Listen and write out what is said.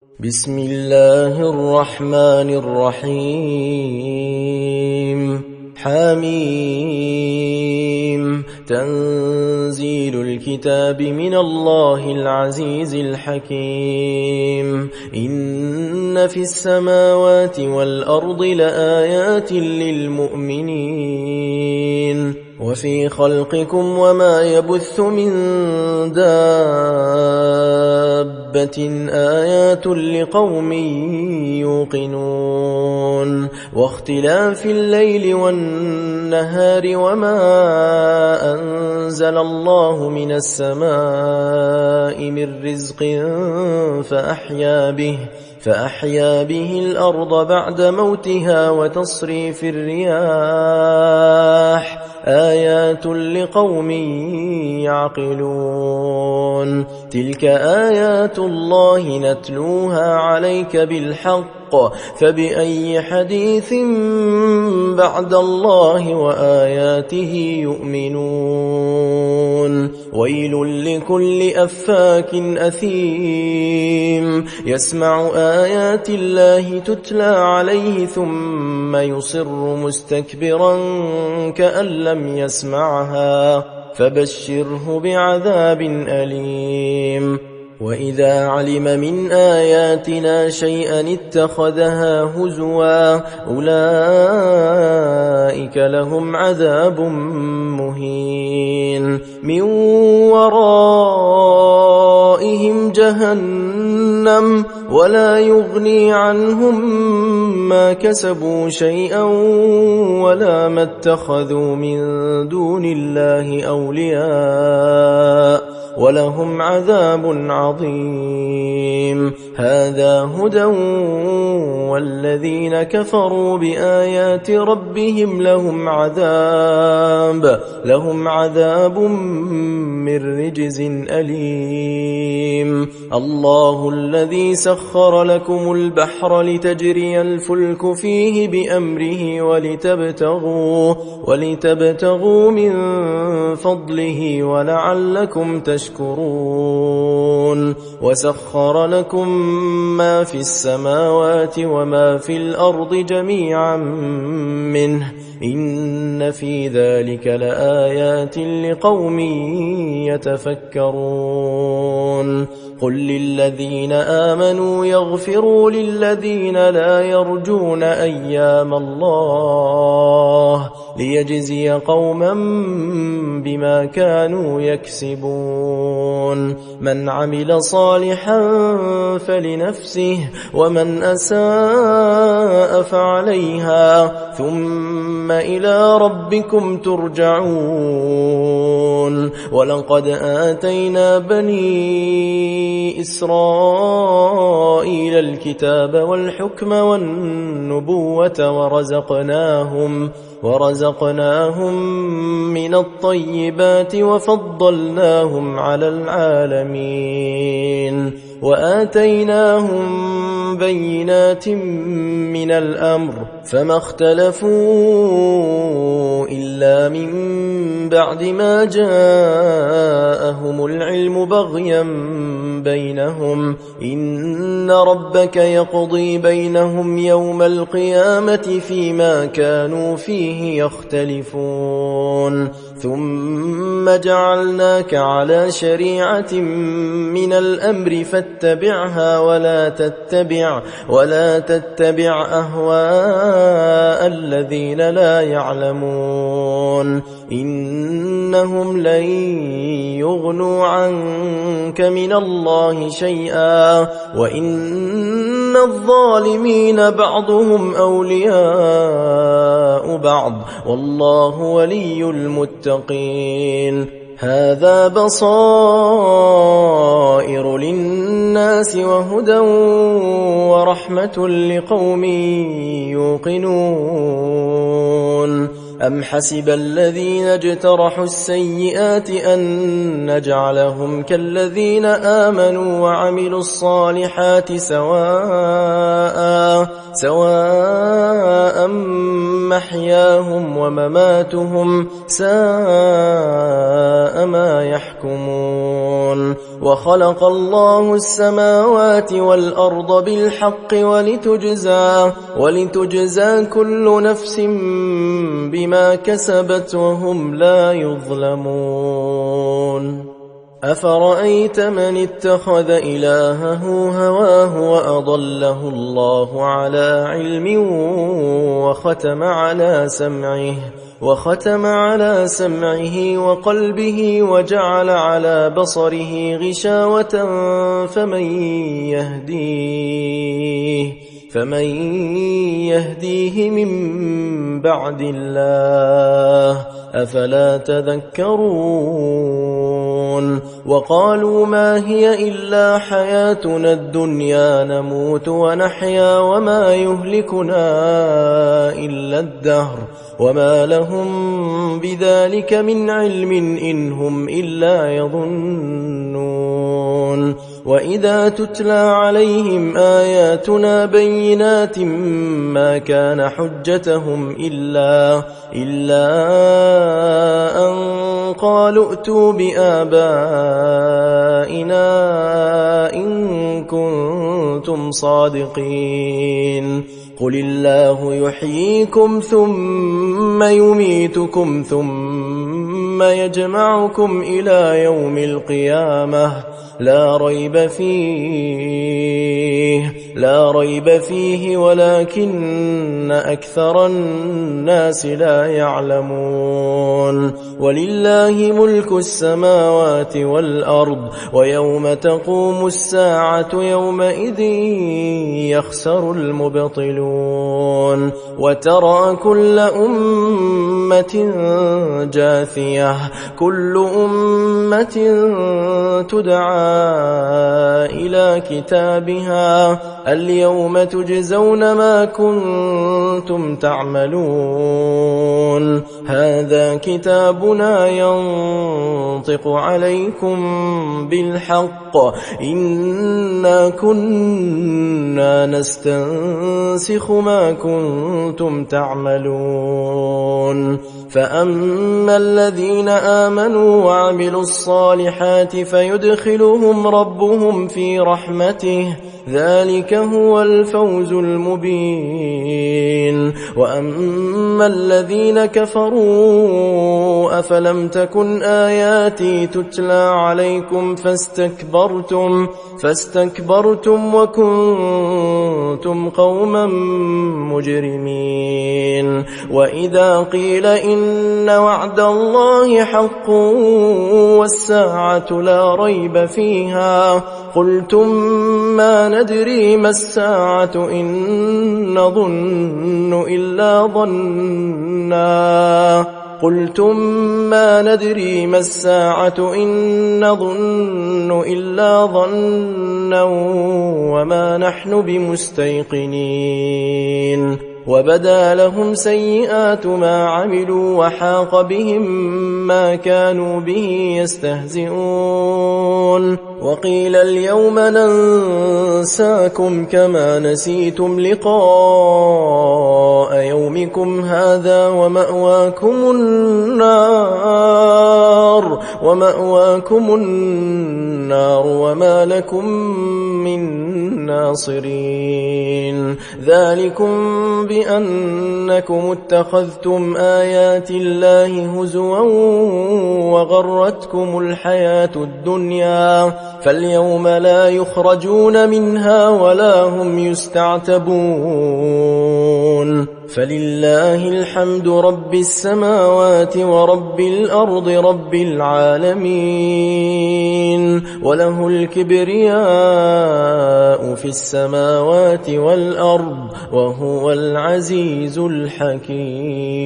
بسم الله الرحمن الرحيم حميم تنزيل الكتاب من الله العزيز الحكيم إن في السماوات والأرض لآيات للمؤمنين وفي خلقكم وما يبث من دابة آيات لقوم يوقنون واختلاف الليل والنهار وما أنزل الله من السماء من رزق فأحيا به الأرض بعد موتها وتصريف الرياح آيات لقوم يعقلون تلك آيات الله نتلوها عليك بالحق فبأي حديث بعد الله وآياته يؤمنون ويل لكل أفاك أثيم يسمع آيات الله تتلى عليه ثم يصر مستكبرا كأن لم يسمعها فبشره بعذاب أليم وإذا علم من آياتنا شيئا اتخذها هزوا أولئك لهم عذاب مهين من ورائهم جهنم ولا يغني عنهم ما كسبوا شيئا ولا ما اتخذوا من دون الله أولياء ولهم عذاب عظيم هذا هدى والذين كفروا بآيات ربهم لهم عذاب من رجز أليم الله الذي سخر لكم البحر لتجري الفلك فيه بأمره ولتبتغوا من فضله ولعلكم تشكرون وسخر لكم ما في السماوات وما في الأرض جميعا منه إن في ذلك لآيات لقوم يتفكرون قل للذين آمنوا يغفروا للذين لا يرجون أيام الله ليجزي قوما بما كانوا يكسبون من عمل صالحا فلنفسه ومن أساء فعليها ثم إلى ربكم ترجعون ولقد آتينا بني إسرائيل الكتاب والحكم والنبوة ورزقناهم من الطيبات وفضلناهم على العالمين وآتيناهم بينات من الأمر فما اختلفوا إلا من بعد ما جاءهم العلم بغيا بينهم إن ربك يقضي بينهم يوم القيامة فيما كانوا فيه يختلفون ثم جعلناك على شريعة من الأمر فاتبعها ولا تتبع أهواء الذين لا يعلمون إنهم لن يغنوا عنك من الله شيئا وإن الظالمين بعضهم أولياء بعض والله ولي المتقين هذا بصائر للناس وهدى ورحمة لقوم يوقنون أم حسب الذين اجترحوا السيئات أن نجعلهم كالذين آمنوا وعملوا الصالحات سواء محياهم ومماتهم ساء ما يحكمون وخلق الله السماوات والأرض بالحق ولتجزى كل نفس بما كسبت وهم لا يظلمون أفرأيت من اتخذ إلهه هواه وأضله الله على علم وختم على سمعه وقلبه وجعل على بصره غشاوة فمن يهديه من بعد الله أفلا تذكرون وقالوا ما هي إلا حياتنا الدنيا نموت ونحيا وما يهلكنا إلا الدهر وما لهم بذلك من علم إن هم إلا يظنون وإذا تتلى عليهم آياتنا بينات ما كان حجتهم إلا أن قالوا ائتوا بآبائنا إن كنتم صادقين قل الله يحييكم ثم يميتكم ثم يجمعكم إلى يوم القيامة لا ريب فيه ولكن أكثر الناس لا يعلمون ولله ملك السماوات والأرض ويوم تقوم الساعة يومئذ يخسر المبطلون وترى كل أمة جاثية كل أمة تدعى إلى كتابها اليوم تجزون ما كنتم تعملون هذا كتابنا ينطق عليكم بالحق إنا كنا نستنسخ ما كنتم تعملون فأما الذين آمنوا وعملوا الصالحات فيدخلهم ربهم في رحمته ذلك هو الفوز المبين وأما الذين كفروا أفلم تكن آياتي تتلى عليكم فاستكبرتم وكنتم قوما مجرمين وإذا قيل إن وعد الله حق والساعة لا ريب فيها قلتم ما ندري ما الساعة إن نظن إلا ظنا وما نحن بمستيقنين وبدا لهم سيئات ما عملوا وحاق بهم ما كانوا به يستهزئون وقيل اليوم ننساكم كما نسيتم لقاء يومكم هذا ومأواكم النار وما لكم من ناصرين ذلكم بأنكم اتخذتم آيات الله هزوا وغرتكم الحياة الدنيا فاليوم لا يخرجون منها ولا هم يستعتبون فلله الحمد رب السماوات ورب الأرض رب العالمين وله الكبرياء في السماوات والأرض وهو العزيز الحكيم